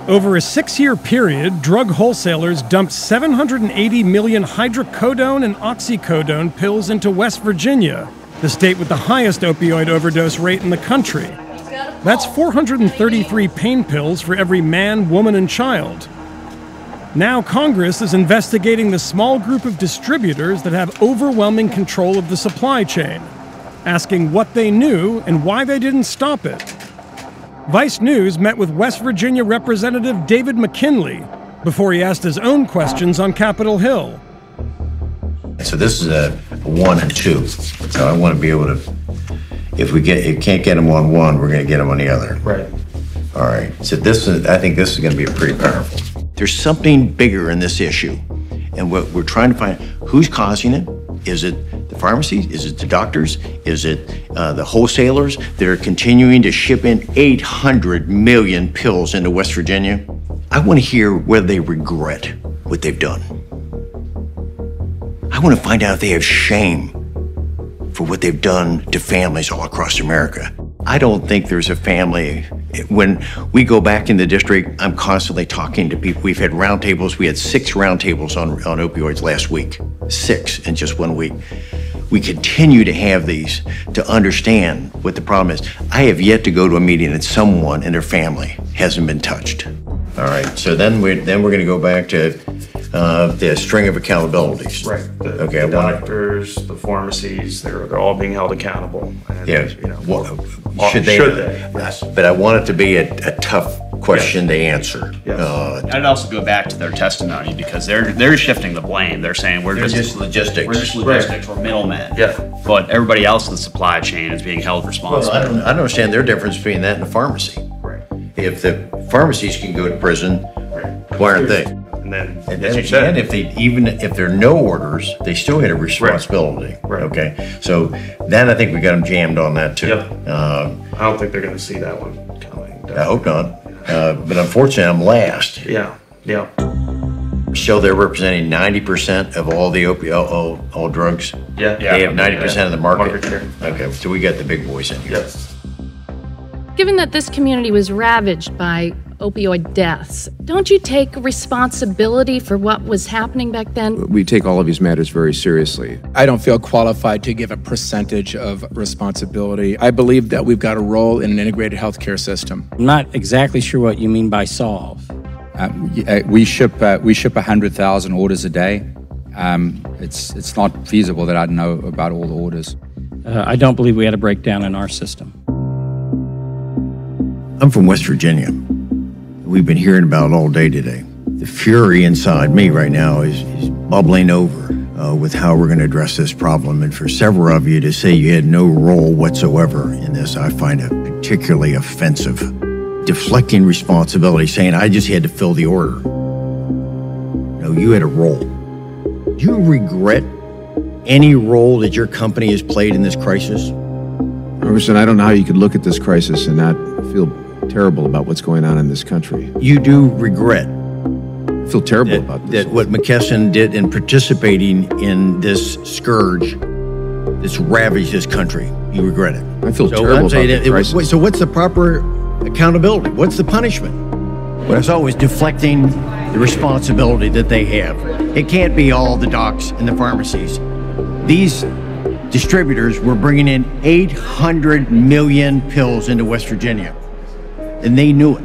Over a 6-year period, drug wholesalers dumped 780 million hydrocodone and oxycodone pills into West Virginia, the state with the highest opioid overdose rate in the country. That's 433 pain pills for every man, woman, and child. Now Congress is investigating the small group of distributors that have overwhelming control of the supply chain, asking what they knew and why they didn't stop it. Vice News met with West Virginia Representative David McKinley before he asked his own questions on Capitol Hill. So this is a 1 and 2. So I want to be able to, if we can't get them on one, we're going to get them on the other. Right. All right. So I think this is going to be pretty powerful. There's something bigger in this issue, and what we're trying to find, who's causing it? Is it the pharmacies? Is it the doctors? Is it the wholesalers that are continuing to ship in 800 million pills into West Virginia? I want to hear whether they regret what they've done. I want to find out if they have shame for what they've done to families all across America. I don't think there's a family. When we go back in the district, I'm constantly talking to people. We've had roundtables. We had 6 roundtables on opioids last week. 6 in just 1 week. We continue to have these to understand what the problem is. I have yet to go to a meeting that someone in their family hasn't been touched. All right, so then we're going to go back to the string of accountabilities. Right. The doctors, the pharmacies, they're all being held accountable. And, yeah. You know, should they? Yes. But I want it to be a tough question to answer. Yes. I'd also go back to their testimony because they're shifting the blame. They're saying we're just logistics. We're just logistics. Right. We're middlemen. Yeah. But everybody else in the supply chain is being held responsible. Well, I don't understand their difference between that and the pharmacy. Right. If the pharmacies can go to prison, why aren't they? And then, as you said, if there are no orders, they still had a responsibility. Right. Okay. So then I think we got them jammed on that too. Yep. I don't think they're going to see that one coming. I hope not. But unfortunately, I'm last. Yeah. Yeah. So they're representing 90% of all the all drugs. Yeah. They have 90% of the market. Share. Okay. So we got the big boys in here. Yes. Given that this community was ravaged by opioid deaths, don't you take responsibility for what was happening back then? We take all of these matters very seriously. I don't feel qualified to give a percentage of responsibility. I believe that we've got a role in an integrated healthcare system. I'm not exactly sure what you mean by solve. We ship 100,000 orders a day. It's not feasible that I'd know about all the orders. I don't believe we had a breakdown in our system. I'm from West Virginia. We've been hearing about it all day today. The fury inside me right now is bubbling over with how we're going to address this problem. And for several of you to say you had no role whatsoever in this, I find it particularly offensive. Deflecting responsibility, saying I just had to fill the order. No, you had a role. Do you regret any role that your company has played in this crisis? Congressman, I don't know how you could look at this crisis and not feel terrible about what's going on in this country. You do regret. I feel terrible about this. That what McKesson did in participating in this scourge that's ravaged this country. You regret it. I feel terrible about the crisis. So what's the proper accountability? What's the punishment? Well, it's always deflecting the responsibility that they have. It can't be all the docs and the pharmacies. These distributors were bringing in 800 million pills into West Virginia, and they knew it.